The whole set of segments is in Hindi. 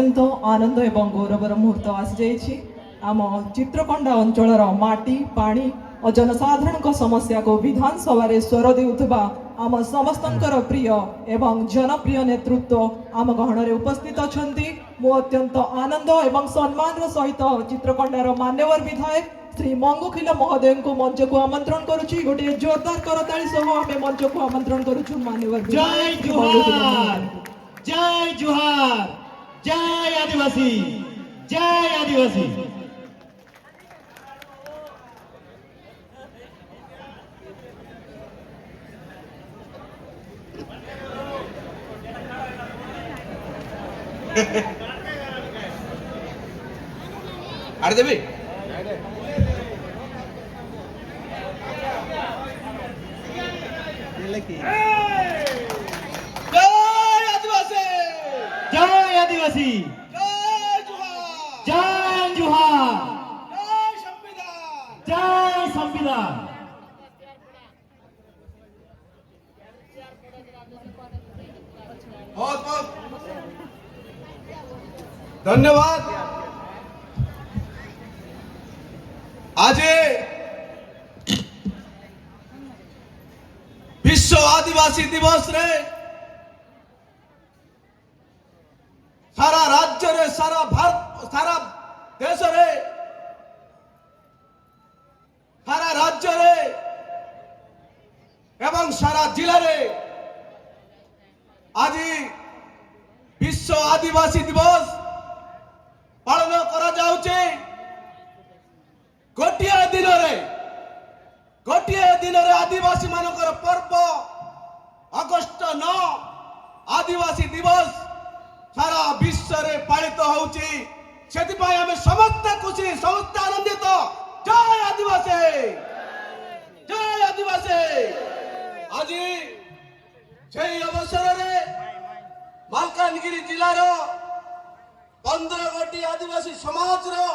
आनंद एवं गौरवर मुहूर्त आसी आम चित्रकोंडा अंचल माटी पानी और जनसाधारण समस्या को विधानसभा स्वर देउथबा आम समस्त प्रिय एवं जनप्रिय नेतृत्व आम गहन में उपस्थित अच्छा मु अत्यंत आनंद एवं सम्मान सहित चित्रकोंडार मान्यवर विधायक श्री मंगुखिल महोदय को मंच को आमंत्रण करुच्ची गोटे जोरदार करताली सह आम मंच को आमंत्रण करुचु मान्यवर जय जोहार जय जोहार जय आदिवासी जय आदिवासी। अरे देवी जय आदिवासी जय जोहार जय संविधान। बहुत बहुत धन्यवाद। आज विश्व आदिवासी दिवस रे सारा राज्य रे सारा भारत सारा देश रे सारा राज्य रे एवं सारा जिला रे आज विश्व आदिवासी दिवस पालन करा जाउचे। गोटिए दिन रे आदिवासी मानकर पर्व अगस्त 9 आदिवासी दिवस सारा विश्व रे पालित होउची। सेति पय हम समस्त खुशी समस्त आनंदित। जय आदिवासी जय आदिवासी। आज सेई अवसर रे मालकानगिरी जिला रो 15 गोटी आदिवासी समाज रो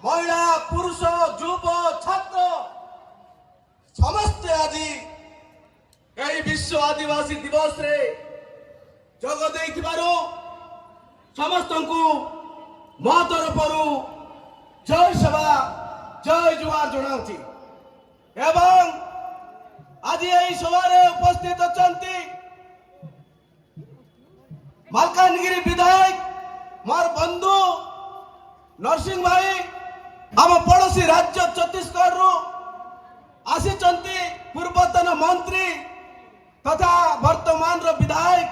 महिला पुरुष युव छात्र समस्त आज यही विश्व आदिवासी दिवस रे जोग देइथिबारो समस्त को मो तरफरु जय सभा जय जुहार जनाउछि। एवं आज यही सभा रे उपस्थित अछंती मालकानगिरी विधायक मोर बंधु नरसिंह भाई आम पड़ोसी राज्य छत्तीसगढ़ रु आसीचंती पूर्वतन मंत्री तथा वर्तमान रो विधायक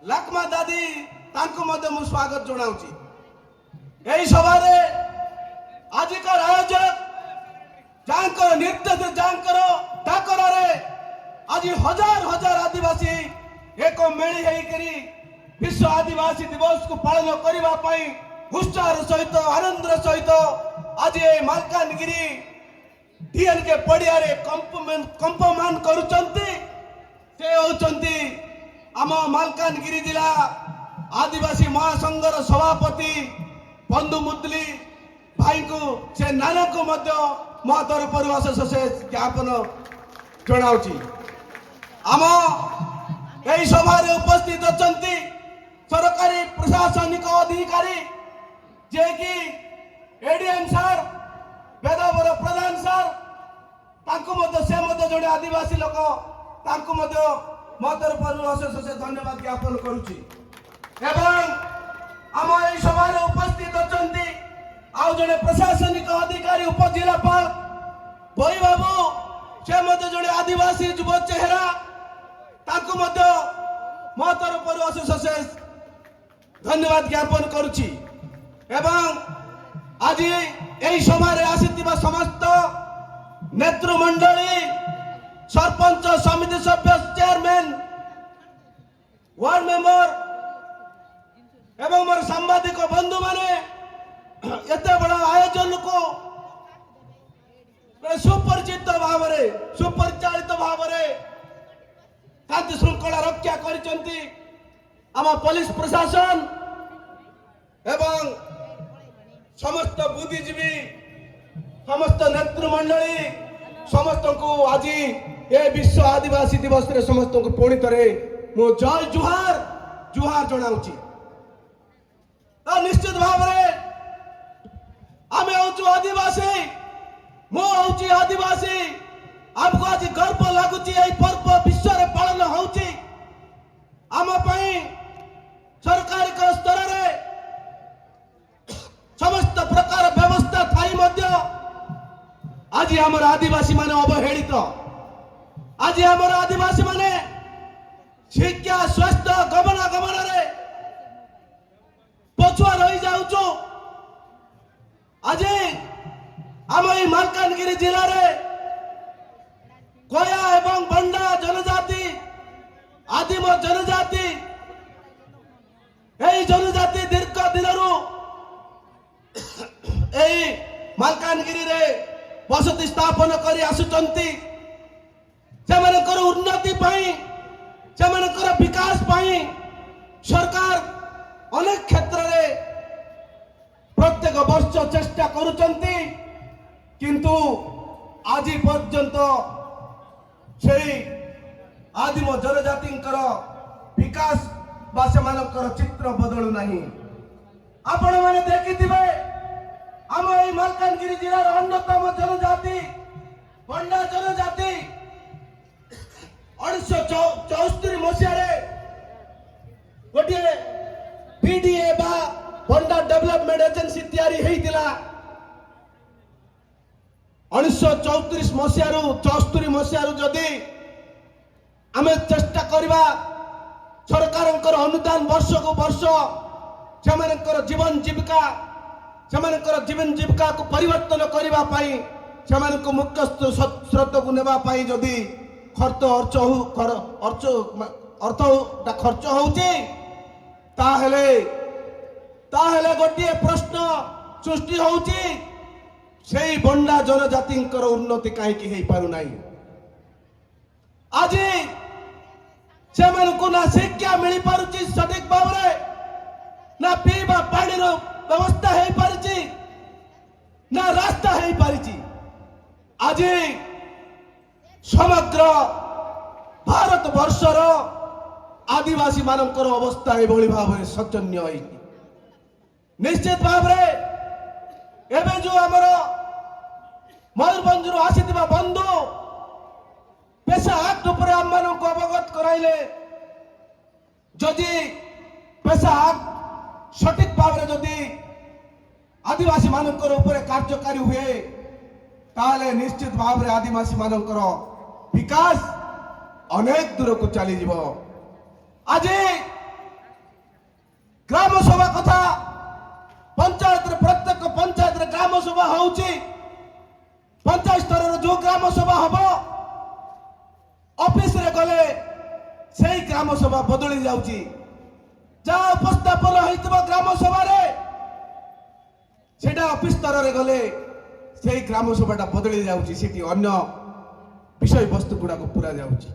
लक्ष्मा दादी तांको मध्य मु स्वागत जनाउछि। एही सभा रे आजिकर आयोजक जांकर निर्देश जांकर डाकरा रे आज हजार हजार आदिवासी एक मेली हेई करी विश्व आदिवासी दिवस को पालन करबा पई उत्साह सहित आनंद सहित आज ये मालकानगिरी डीएन के पड़िया रे कंपमान करुचंती से होचंती आम मालकानगिरी जिला आदिवासी महासंघर सभापति बंधु मुदली भाई को से नाना को मध्य मो तरफरु अशेष ज्ञापन जनाउछि। आम एही सभा रे उपस्थित अछंती सरकारी प्रशासनिक अधिकारी जे कि एडीएम सर वेदावर प्रधान सर तांको मध्य से मध्य जड़े आदिवासी लोक तांको मध्य मो तरफरु अशेष धन्यवाद ज्ञापन करुछि। एवं आम एही सभा रे उपस्थित अछंती आउ जड़े प्रशासनिक अधिकारी उपजिलापाल भई बाबू से मध्य जड़े आदिवासी युव चेहरा तांको मध्य मो तरफरु अशेष धन्यवाद ज्ञापन करुछि। एवं आज यही समय आसीथिबा समस्त नेतृमंडली सरपंच समिति सभ्य चेयरमैन वार्ड मेंबर एवं मोर सांबादिक बंधु माने एते बड़ा आयोजन को सुपरिचित भाव सुपरिचालित भाव शांति श्रृंखला रक्षा करिसंती आम पुलिस प्रशासन एवं समस्त बुद्धिजीवी समस्त नेतृमंडली समस्त को आज ये विश्व आदिवासी दिवस रे समस्त को पुणी थे मु जय जुहार जुहार जनाऊँगी। आदिवासी मो हूँ आदिवासी आमको आज गर्व लगुच पर्व विश्व रे पालन होउची आम पई सरकारी स्तर रे समस्त प्रकार व्यवस्था थाई मध्य आज हमर आदिवासी माने अवहेलित आज हमर आदिवासी माने शिक्षा स्वास्थ्य गमनागमन रे पछुआ रही जाउछु आज आम ई मालकानगिरी जिला रे कोया एवं बंडा जनजाति आदिम जनजाति এই जनजाति दीर्घ दिनरू এই मालकानगिरी रे बसति स्थापन करी आसुचंती सेमानकर उन्नति पाई सेमानकर विकास पाई सरकार अनेक क्षेत्र रे प्रत्येक वर्ष चेष्टा करुचंती किंतु आज पर्यंत सेई आदिम जनजातिंकर विकास बा सेमानकर चित्र बदलु नहीं आपण माने देखिथिबे आम ए मालकानगिरी जिलार अन्यतम जनजाति बंडा जनजाति 1974 मसीह गोटे पीडीए बा बंडा डेवलपमेंट एजेंसी तैयारी हेतिला 1934 मसीह 74 मसीह जदि आमे चेष्टा करबा सरकारंकर अनुदान वर्ष को वर्ष सेमानकर जीवन जीविका को परिवर्तन करबा पाई सेमानक मुख्य स्रोत को नेबा पाई जदि खर्च खर्च होउची ताहेले गोटे प्रश्न सृष्टि होउची सेई बंडा जनजातिंकर उन्नति काहेकि हेई पारु नाही आज सेमानकु ना शिक्षा मिली पारुची सठिक भाव रे ना पीवा पानी रो व्यवस्था हेई पारुची ना रास्ता हेई पारुची आज समग्र भारत वर्षर आदिवासी मानकर अवस्था एभली भाव में शोचनीय होई निश्चित भाव रे एबे जो हमर मयूरभंज रु आसीथिबा बंधु पेशा एक्ट उपर आम मानक अवगत कराइले जदि पेशा एक्ट सठिक भाव में जदि आदिवासी मानकर ऊपर कार्यकारी हुए ताले निश्चित भाव में आदिवासी मानकर विकास अनेक दूर को चली जीवो आज ग्राम सभा कथा पंचायत रे प्रत्येक पंचायत रे ग्राम सभा होउची पंचायत स्तर रे जो ग्राम सभा हबो ऑफिस रे गले सेही ग्राम सभा बदली जाउची जा उपस्थापन होइतबा ग्राम सभा रे सेटा ऑफिस स्तर रे गले सेही ग्राम सभाटा बदली जाउची सेठी अन्य विषय वस्तु गुडा को पूरा जाउची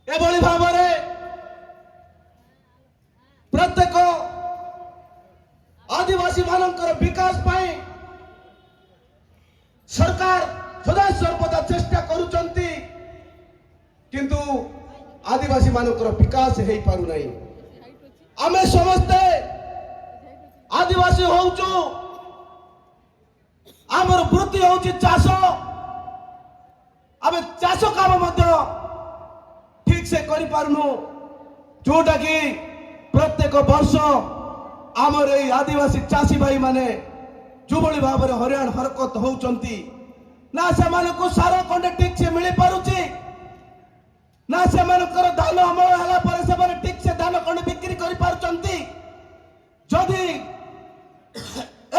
एभली भाव रे प्रत्येक आदिवासी मानकर विकास पाई सरकार सदा सर्वदा चेष्टा करुचंती किंतु आदिवासी मानकर विकास हेई पारु नाही आमे समस्ते आदिवासी होउचु आमर वृत्ति होउची चाष आमे चाष काम मध्य ठीक से करि पारुनु जोटा कि प्रत्येक वर्ष आमर ए आदिवासी चाषी भाई माने जुबली भाव में हरियाण हरकत होउचंती ना सेमानकु सारा कंडे ठीक से मिली पारुची ना सेमानकर धान अमल हला पर सेमाने ठीक से धान कंडे बिक्री करि पारुचंती जदि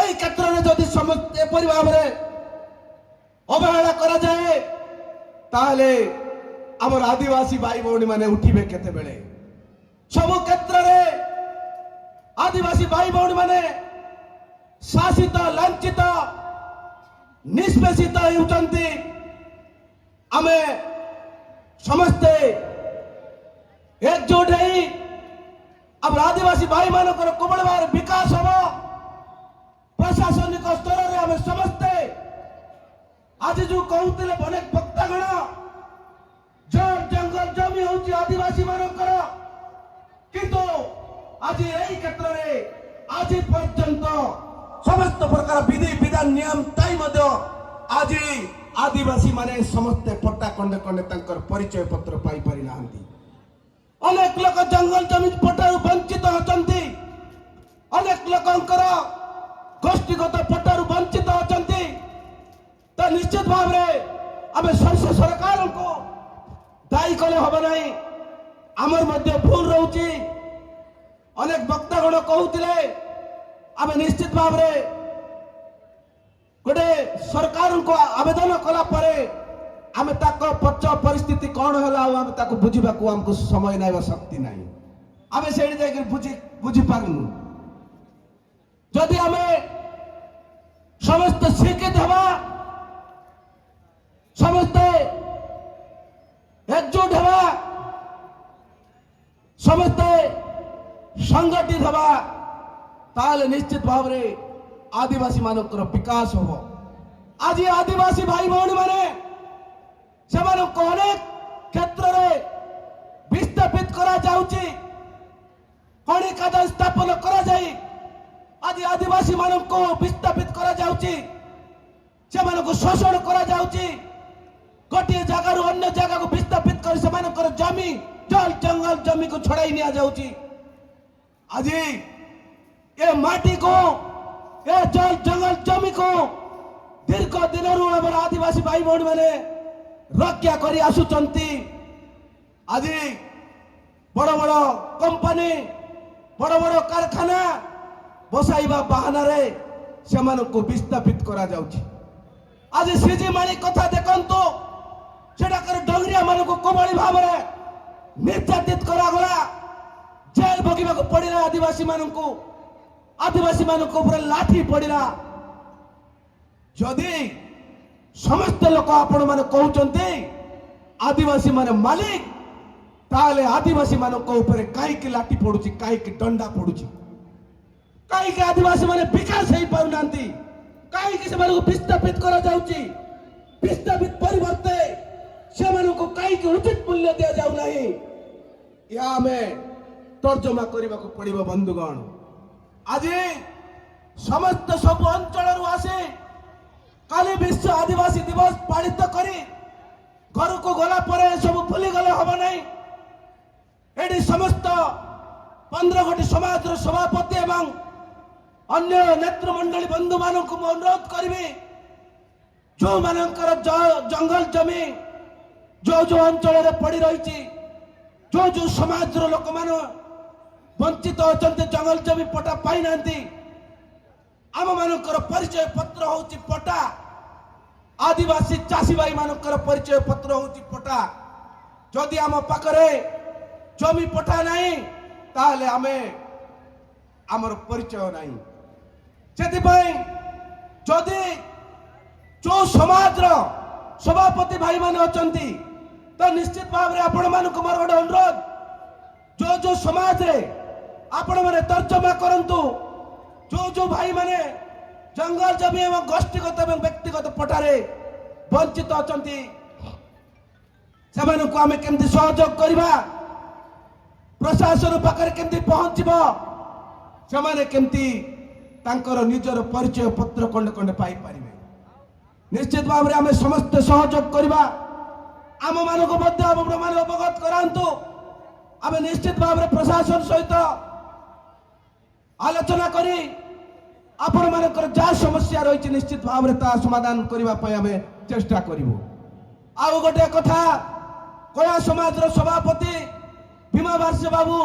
एई क्षेत्र रे जदि समस्त एपरि भाव में अवहेला करा जाए ताले आमर आदिवासी भाई भौणी माने उठिबे केते बेले सब क्षेत्र रे आदिवासी भाई भौणी माने शासित लांछित निष्पेषित होउचंती आमे समस्ते एकजुट है अब आदिवासी भाई मानकर कोबल बार विकास हो प्रशासनिक स्तर रे आमे समस्ते आज जो कहते अनेक वक्तागण जंगल जमी होउची आदिवासी मानकर किंतु आज यही क्षेत्र रे आज पर्यंत समस्त प्रकार विधि विधान नियम ताई मध्य आज आदिवासी माने समस्त पट्टा खंडे खंडे तंकर परिचय पत्र पाई पारि नाहंती अनेक लोक जंगल जमीन पट्टारू वंचित होचंती अनेक लोकंकर गोष्ठीगत पट्टारू वंचित होचंती तो निश्चित भाव रे आमे सरकार को दायी कले हबो नाही आमर मध्य भूल रहउची अनेक वक्तागण कहउतिले आमे निश्चित भाव रे गोटे सरकार को आवेदन कला परे आमे ताको पच्च परिस्थिति कौन होला आमे ताको बुझिबा को हमको समय नाही शक्ति नाही आमे सेडी जाय बुझी पारुनु जदि आमे समस्त शिक्षित हवा समस्त एकजुट हवा समस्त संगठित हवा ताले निश्चित भाव रे आदिवासी मानकर विकास हो आज आदिवासी भाई भौणी माने सेमानक अनेक क्षेत्र रे विस्थापित करा जाउची खणी खादान स्थापन करा जाई आज आदिवासी मानक विस्थापित करा जाउची सेमानक शोषण करा जाउची गोटे जगह अन्य जगह को विस्थापित कर सेमानकर जमी जल जंगल जमी को छड़ाई निया जाउची आज ये माटी को ये जल जंगल जमी को दीर्घ दिन आदिवासी भाई भौणी माने रक्षा करी आसुचंती आज बड़ बड़ कंपनी बड़ बड़ कारखाना बसाइबा बहाना रे सेमानक विस्थापित करा जाउची आज सीजी माणी कथा देखंतु सेटाकर डंगरिया मानक कोबळी भाव रे निर्यातित करा गला जेल भोगिबा को पड़िला आदिवासी मानक ऊपर लाठी पड़िला जदि समस्त लोक आपण माने कहउचंती आदिवासी माने मालिक ताले आदिवासी मानक ऊपर काईक लाठी पड़ुची काईक डंडा पड़ुची काईक आदिवासी माने विकास हेई पाउनांती काईक से मानक विस्थापित करा जाउची विस्थापित परिवर्ते से मानक काईक उचित मूल्य दिया जाउ नाही या हमें तर्जमा करबा को पड़िबो बंधुगण आज समस्त सब अंचल रु आसे काली विश्व आदिवासी दिवस पालित करी घर को गला परे सब भूली गले हबो नहीं एडी समस्त 15 गोटी समाज सभापति एवं अन्य नेतृमंडली बंधु मानक अनुरोध करी जो मानकर जंगल जमी जो अंचल रे पड़ी रही जो समाज लोक मान वंचित होचंती जंगल जमी पट्टा पाई नांती आम मानकर परिचय पत्र होची पट्टा आदिवासी चासी भाई मानकर परिचय पत्र होची पट्टा जदि आम पाखरे जमी पट्टा नहीं ताले आमे आमर परिचय नहीं सेतिपाई जदि जो समाज सभापति भाई माने अचंती तो निश्चित भाव रे आपण मानक मोर गोटे अनुरोध जो समाज रे आपण माने तर्जमा करंतु जो भाई माने जंगल जमी एवं गोष्ठीगत एवं व्यक्तिगत पटारे वंचित अचंती सेमानकु आमे केमती सहयोग करबा प्रशासन पाखरे केमती पहुंचबो सेमाने केमती तांकर निजर परिचय पत्र खंडे खंडे पाई पारिबे निश्चित भाव रे आमे समस्त सहयोग करबा आम मानक मध्य आपण माने अवगत करांतु आमे निश्चित भाव रे प्रशासन सहित आलोचना करी आपण मानकर जा समस्या रही निश्चित भाव रे ता समाधान करबा पय आमे चेष्टा करिवो आउ गोटे कथा कला समाज रो सभापति भीमा बारसे बाबू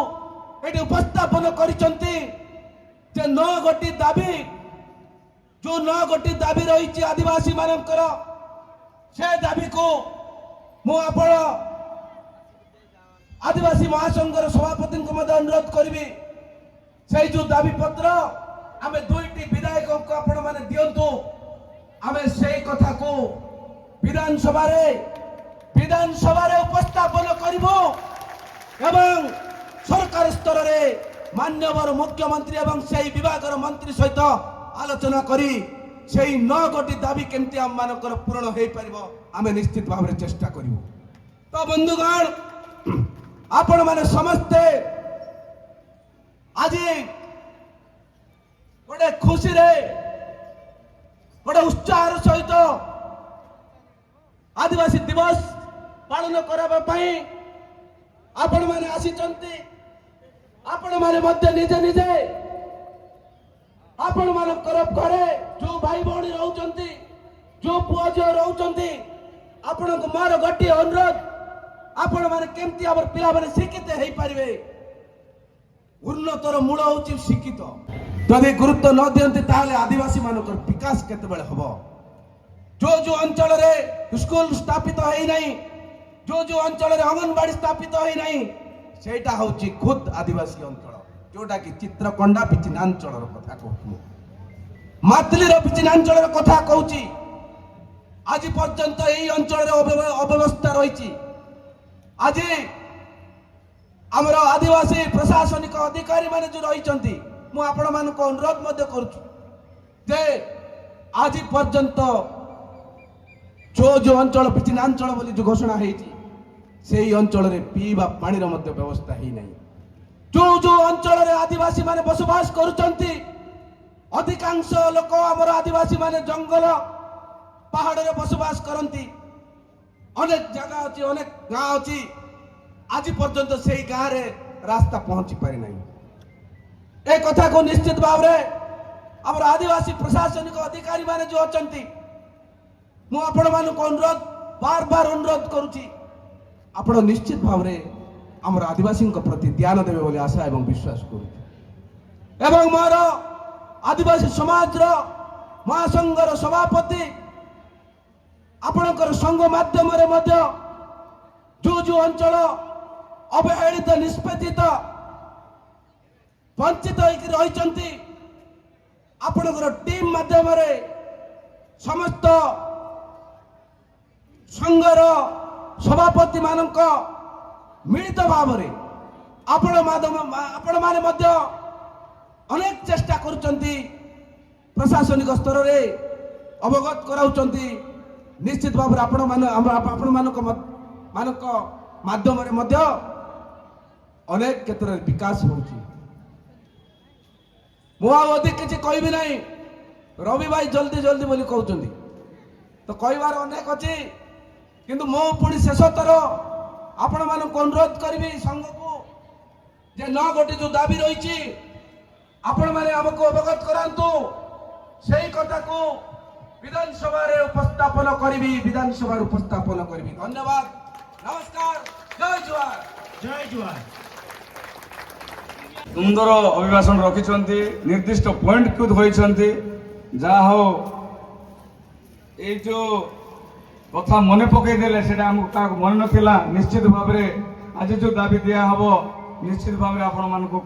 एटी उपस्थापन करिसंती जे 9 गोटी दाबी जो 9 गोटी दाबी रही आदिवासी मानकर से दाबी को मु आपण आदिवासी महासंघर सभापति को मध्य अनुरोध करी से जो दाबी पत्र आमे दुईटी विधायक को आपण माने दियंतु आमे से कथा को विधानसभा रे उपस्थापन करिवो एवं सरकार स्तर रे माननीय मुख्यमंत्री एवं से विभागर मंत्री सहित आलोचना करी से 9 गोटी दाबी केमती आम मानकर पूर्ण हो पारिबो आमे निश्चित भाव रे चेष्टा करिवो तो बंधुगण आपण माने समस्ते आज गोटे खुशी रे ଗୋଟେ ଉତ୍ସାହର ସହିତ ଆଦିବାସୀ ଦିବସ ପାଳନ କରିବା ପାଇଁ ଆପଣମାନେ ଆସିଛନ୍ତି। ଆପଣମାନେ ମଧ୍ୟ ନିଜେ ନିଜେ ଆପଣମାନଙ୍କର ଘରେ ଯୋଉ ଭାଇ ଭଉଣୀ ରହୁଛନ୍ତି, ଯୋଉ ପୁଅ ଝିଅ ରହୁଛନ୍ତି, ଆପଣଙ୍କୁ ମୋର ଗୋଟିଏ ଅନୁରୋଧ, ଆପଣମାନେ କେମିତି ଆମର ପିଲାମାନେ ଶିକ୍ଷିତ ହେଇପାରିବେ। ଉନ୍ନତର ମୂଳ ହଉଛି ଶିକ୍ଷିତ। ଯଦି ଗୁରୁତ୍ୱ ନ ଦିଅନ୍ତି ତାହେଲେ ଆଦିବାସୀ ମାନଙ୍କର ବିକାଶ କେତେବେଳେ ହବ? ଯୋଉ ଅଞ୍ଚଳରେ ସ୍କୁଲ ସ୍ଥାପିତ ହେଇନାହିଁ, ଯୋଉ ଅଞ୍ଚଳରେ ଅଙ୍ଗନବାଡି ସ୍ଥାପିତ ହେଇନାହିଁ, ସେଇଟା ହଉଛି ଖୁଦ ଆଦିବାସୀ ଅଞ୍ଚଳ, ଯୋଉଟା କି ଚିତ୍ରକୋଣ୍ଡା ପିଚିନାଞ୍ଚଳର କଥା କହୁଛି, ମାତଲିର ପିଚିନାଞ୍ଚଳର କଥା କହୁଛି। ଆଜି ପର୍ଯ୍ୟନ୍ତ ଏହି ଅଞ୍ଚଳରେ ଅବ୍ୟବସ୍ଥା ରହିଛି। ଆଜି ଆମର ଆଦିବାସୀ ପ୍ରଶାସନିକ ଅଧିକାରୀ ମାନେ ଯୋଉ ରହିଛନ୍ତି, ମୁଁ ଆପଣମାନଙ୍କୁ ଅନୁରୋଧ ମଧ୍ୟ କରୁଛୁ ଯେ ଆଜି ପର୍ଯ୍ୟନ୍ତ ଯୋଉ ଅଞ୍ଚଳ ପିଚିନାଞ୍ଚଳ ବୋଲି ଯୋଉ ଘୋଷଣା ହେଇଛି, ସେଇ ଅଞ୍ଚଳରେ ପିଇବା ପାଣିର ମଧ୍ୟ ବ୍ୟବସ୍ଥା ହେଇନାହିଁ। ଯୋଉ ଅଞ୍ଚଳରେ ଆଦିବାସୀ ମାନେ ବସବାସ କରୁଛନ୍ତି, ଅଧିକାଂଶ ଲୋକ ଆମର ଆଦିବାସୀ ମାନେ ଜଙ୍ଗଲ ପାହାଡରେ ବସବାସ କରନ୍ତି। ଅନେକ ଜାଗା ଅଛି, ଅନେକ ଗାଁ ଅଛି, ଆଜି ପର୍ଯ୍ୟନ୍ତ ସେଇ ଗାଁରେ ରାସ୍ତା ପହଞ୍ଚି ପାରିନାହିଁ। ଏ କଥାକୁ ନିଶ୍ଚିତ ଭାବରେ ଆମର ଆଦିବାସୀ ପ୍ରଶାସନିକ ଅଧିକାରୀ ମାନେ ଯୋଉ ଅଛନ୍ତି, ମୁଁ ଆପଣମାନଙ୍କୁ ବାର ଅନୁରୋଧ କରୁଛି, ଆପଣ ନିଶ୍ଚିତ ଭାବରେ ଆମର ଆଦିବାସୀଙ୍କ ପ୍ରତି ଧ୍ୟାନ ଦେବେ ବୋଲି ଆଶା ଏବଂ ବିଶ୍ୱାସ କରୁଛି। ଏବଂ ମୋର ଆଦିବାସୀ ସମାଜର ମହାସଂଘର ସଭାପତି ଆପଣଙ୍କର ସଂଘ ମାଧ୍ୟମରେ ମଧ୍ୟ ଯୋଉ ଅଞ୍ଚଳ ଅବହେଳିତ, ନିଷ୍ପେଦିତ, ବଞ୍ଚିତ ହେଇକି ରହିଛନ୍ତି, ଆପଣଙ୍କର ଟିମ୍ ମାଧ୍ୟମରେ ସମସ୍ତ ସଂଘର ସଭାପତି ମାନଙ୍କ ମିଳିତ ଭାବରେ ଆପଣମାନେ ମଧ୍ୟ ଅନେକ ଚେଷ୍ଟା କରୁଛନ୍ତି, ପ୍ରଶାସନିକ ସ୍ତରରେ ଅବଗତ କରାଉଛନ୍ତି। ନିଶ୍ଚିତ ଭାବରେ ଆପଣମାନଙ୍କ ମାଧ୍ୟମରେ ମଧ୍ୟ ଅନେକ କ୍ଷେତ୍ରରେ ବିକାଶ ହେଉଛି। ମୁଁ ଆଉ ଅଧିକ କିଛି କହିବି ନାହିଁ। ରବି ଭାଇ ଜଲ୍ଦି ବୋଲି କହୁଛନ୍ତି, ତ କହିବାର ଅନେକ ଅଛି, କିନ୍ତୁ ମୁଁ ପୁଣି ଶେଷ ଥର ଆପଣମାନଙ୍କୁ ଅନୁରୋଧ କରିବି ସଂଘକୁ ଯେ 9 ଯୋଉ ଦାବି ରହିଛି, ଆପଣମାନେ ଆମକୁ ଅବଗତ କରାନ୍ତୁ। ସେଇ କଥାକୁ ବିଧାନସଭାରେ ଉପସ୍ଥାପନ କରିବି, ବିଧାନସଭାରେ ଉପସ୍ଥାପନ କରିବି। ଧନ୍ୟବାଦ, ନମସ୍କାର, ଜୟ ଜୁହାର। ଜୟ ଜୁହାର। ସୁନ୍ଦର ଅଭିଭାଷଣ ରଖିଛନ୍ତି, ନିର୍ଦ୍ଦିଷ୍ଟ ପଏଣ୍ଟକୁ ଧରିଛନ୍ତି। ଯାହା ହଉ, ଏଇ ଯୋଉ କଥା ମନେ ପକେଇଦେଲେ, ସେଟା ଆମକୁ କାହାକୁ ମନେ ନଥିଲା। ନିଶ୍ଚିତ ଭାବରେ ଆଜି ଯୋଉ ଦାବି ଦିଆହବ, ନିଶ୍ଚିତ ଭାବରେ ଆପଣମାନଙ୍କୁ